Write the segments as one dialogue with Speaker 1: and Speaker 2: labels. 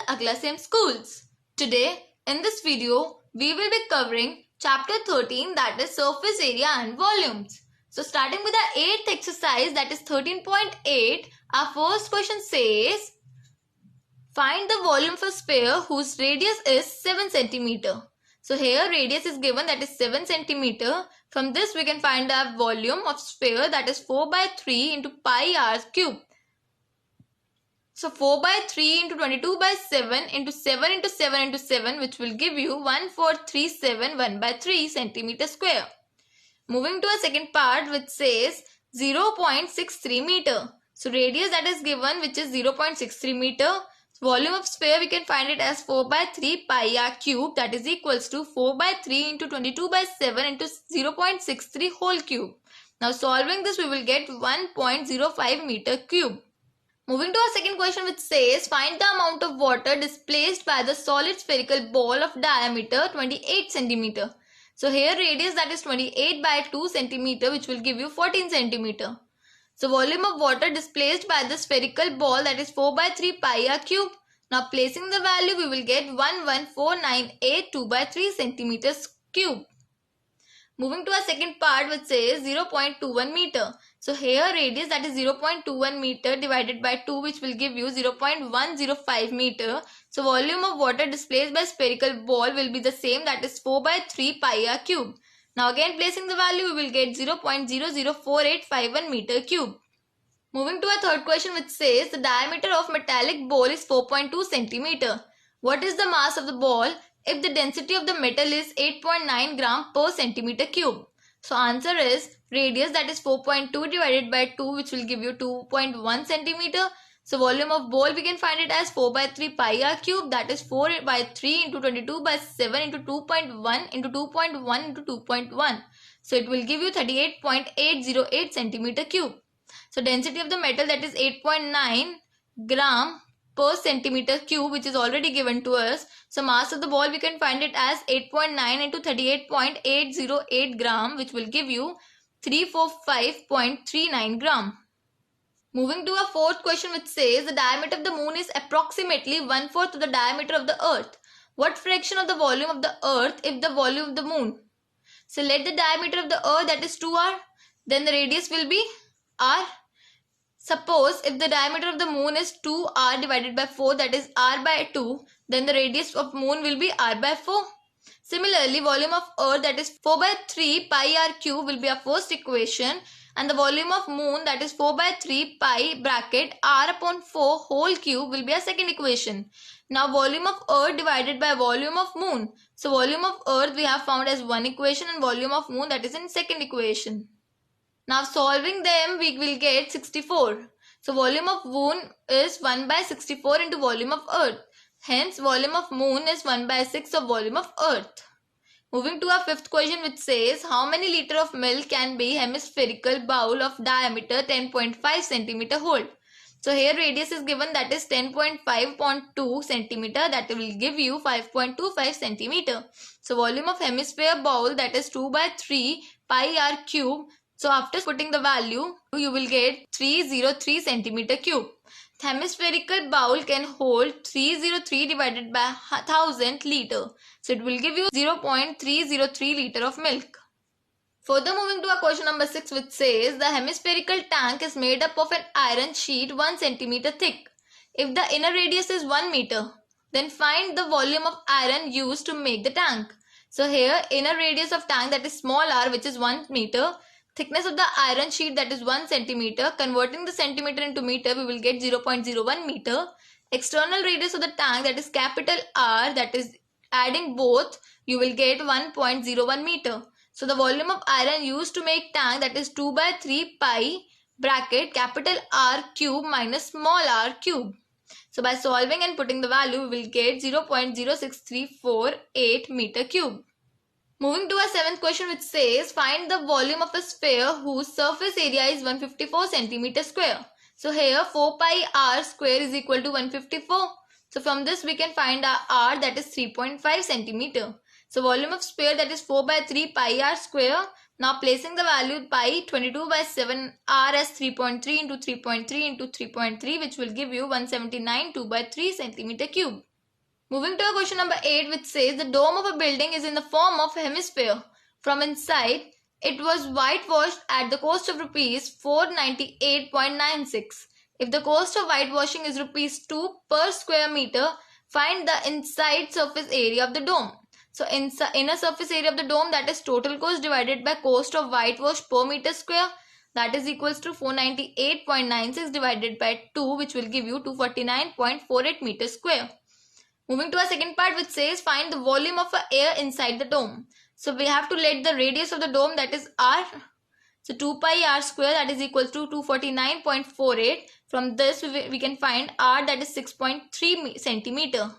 Speaker 1: Agla Same Schools. Today in this video we will be covering chapter 13, that is surface area and volumes. So starting with the 8th exercise, that is 13.8, our first question says find the volume of a sphere whose radius is 7 cm. So here radius is given, that is 7 cm. From this we can find the volume of sphere, that is 4 by 3 into pi r cube. So 4 by 3 into 22 by 7 into 7 into 7 into 7, which will give you 1437 by 3 centimeter square. Moving to a second part, which says 0.63 meter. So radius that is given, which is 0.63 meter. Volume of sphere we can find it as 4 by 3 pi r cube, that is equals to 4 by 3 into 22 by 7 into 0.63 whole cube. Now solving this, we will get 1.05 meter cube. Moving to our second question, which says find the amount of water displaced by the solid spherical ball of diameter 28 cm. So here radius, that is 28 by 2 cm, which will give you 14 cm. So volume of water displaced by the spherical ball, that is 4 by 3 pi r cube. Now placing the value, we will get 114,982 by 3 centimeters cube. Moving to our second part, which says 0.21 meter. So here radius, that is 0.21 meter divided by 2, which will give you 0.105 meter. So volume of water displaced by spherical ball will be the same, that is 4 by 3 pi r cube. Now again placing the value, we will get 0.004851 meter cube. Moving to a third question, which says the diameter of metallic ball is 4.2 centimeter. What is the mass of the ball if the density of the metal is 8.9 gram per centimeter cube? So answer is radius, that is 4.2 divided by 2, which will give you 2.1 centimeter. So volume of ball we can find it as 4 by 3 pi r cube, that is 4 by 3 into 22 by 7 into 2.1 into 2.1 into 2.1. So it will give you 38.808 centimeter cube. So density of the metal, that is 8.9 gram per centimeter cube, which is already given to us. So mass of the ball we can find it as 8.9 into 38.808 gram, which will give you 345.39 gram. Moving to a fourth question, which says the diameter of the moon is approximately 1/4 of the diameter of the earth. What fraction of the volume of the earth if the volume of the moon? So let the diameter of the earth, that is 2r, then the radius will be r. Suppose if the diameter of the moon is 2r divided by 4, that is r by 2, then the radius of moon will be r by 4. Similarly, volume of earth, that is 4 by 3 pi r cube, will be our first equation, and the volume of moon, that is 4 by 3 pi bracket r upon 4 whole cube, will be our second equation. Now volume of earth divided by volume of moon. So volume of earth we have found as one equation, and volume of moon, that is in second equation. Now solving them, we will get 64. So volume of moon is 1 by 64 into volume of earth. Hence volume of moon is 1 by 6 of volume of earth. Moving to our fifth question, which says how many liter of milk can be hemispherical bowl of diameter 10.5 centimeter hold? So here radius is given, that is 10.5.2 centimeter, that will give you 5.25 centimeter. So volume of hemisphere bowl, that is 2 by 3 pi r cube. So after putting the value, you will get 303 centimeter cube. Hemispherical bowl can hold 303 divided by 1000 liter. So it will give you 0.303 liter of milk. Further, moving to our question number 6, which says the hemispherical tank is made up of an iron sheet 1 centimeter thick. If the inner radius is 1 meter, then find the volume of iron used to make the tank. So here inner radius of tank, that is small r, which is 1 meter. Thickness of the iron sheet, that is 1 centimeter. Converting the centimeter into meter, we will get 0.01 meter. External radius of the tank, that is capital R, that is adding both, you will get 1.01 meter. So the volume of iron used to make tank, that is 2 by 3 pi bracket capital R cube minus small r cube. So by solving and putting the value, we will get 0.06348 meter cube. Moving to our seventh question, which says find the volume of a sphere whose surface area is 154 centimeter square. So here 4 pi r square is equal to 154. So from this we can find our r, that is 3.5 centimeter. So volume of sphere, that is 4 by 3 pi r square. Now placing the value pi 22 by 7 r as 3.3 into 3.3 into 3.3, which will give you 179 2 by 3 centimeter cube. Moving to question number 8, which says the dome of a building is in the form of a hemisphere. From inside, it was whitewashed at the cost of rupees 498.96. If the cost of whitewashing is rupees 2 per square meter, find the inside surface area of the dome. So inner surface area of the dome, that is total cost divided by cost of whitewash per meter square, that is equals to 498.96 divided by 2, which will give you 249.48 meters square. Moving to our second part, which says find the volume of air inside the dome. So we have to let the radius of the dome, that is r. So 2 pi r square, that is equals to 249.48. From this we can find r, that is 6.3 centimeter.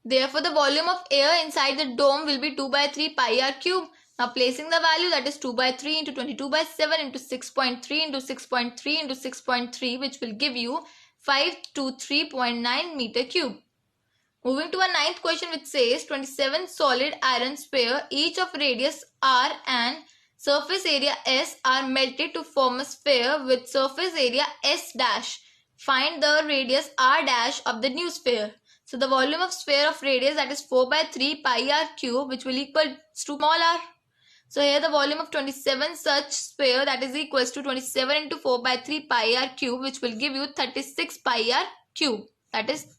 Speaker 1: Therefore the volume of air inside the dome will be 2 by 3 pi r cube. Now placing the value, that is 2 by 3 into 22 by 7 into 6.3 into 6.3 into 6.3, which will give you 523.9 meter cube. Moving to our ninth question, which says 27 solid iron sphere, each of radius r and surface area s, are melted to form a sphere with surface area s dash. Find the radius r dash of the new sphere. So the volume of sphere of radius, that is 4 by 3 pi r cube, which will equal to small r. So here the volume of 27 such sphere, that is equals to 27 into 4 by 3 pi r cube, which will give you 36 pi r cube. That is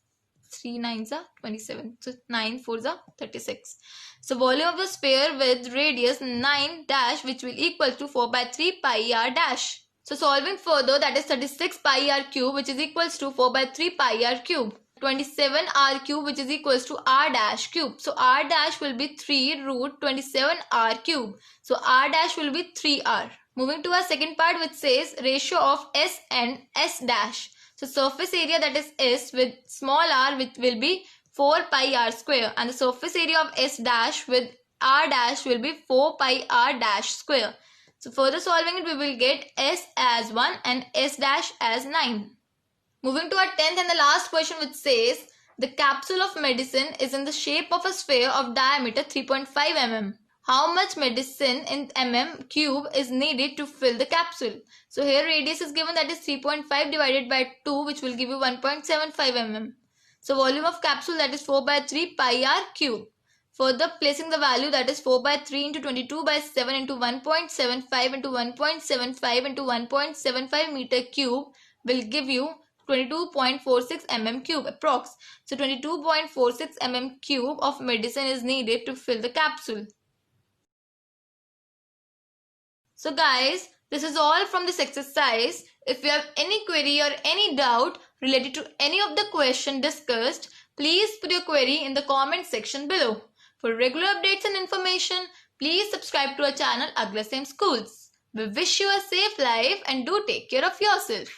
Speaker 1: 3 9s are 27. So 9 4s are 36. So volume of the sphere with radius 9 dash, which will equal to 4 by 3 pi r dash. So solving further, that is 36 pi r cube, which is equals to 4 by 3 pi r cube. 27 r cube, which is equals to r dash cube. So r dash will be 3 root 27 r cube. So r dash will be 3r. Moving to our second part, which says ratio of s and s dash. So surface area, that is s, with small r, which will be 4 pi r square, and the surface area of s dash with r dash will be 4 pi r dash square. So further solving it, we will get s as 1 and s dash as 9. Moving to our 10th and the last question, which says the capsule of medicine is in the shape of a sphere of diameter 3.5 mm. How much medicine in mm cube is needed to fill the capsule? So here radius is given, that is 3.5 divided by 2, which will give you 1.75 mm. So volume of capsule, that is 4 by 3 pi r cube. Further placing the value, that is 4 by 3 into 22 by 7 into 1.75 into 1.75 into 1.75 meter cube will give you 22.46 mm cube approx. So 22.46 mm cube of medicine is needed to fill the capsule. So guys, this is all from this exercise. If you have any query or any doubt related to any of the question discussed, please put your query in the comment section below. For regular updates and information, please subscribe to our channel Aglasem Schools. We wish you a safe life and do take care of yourself.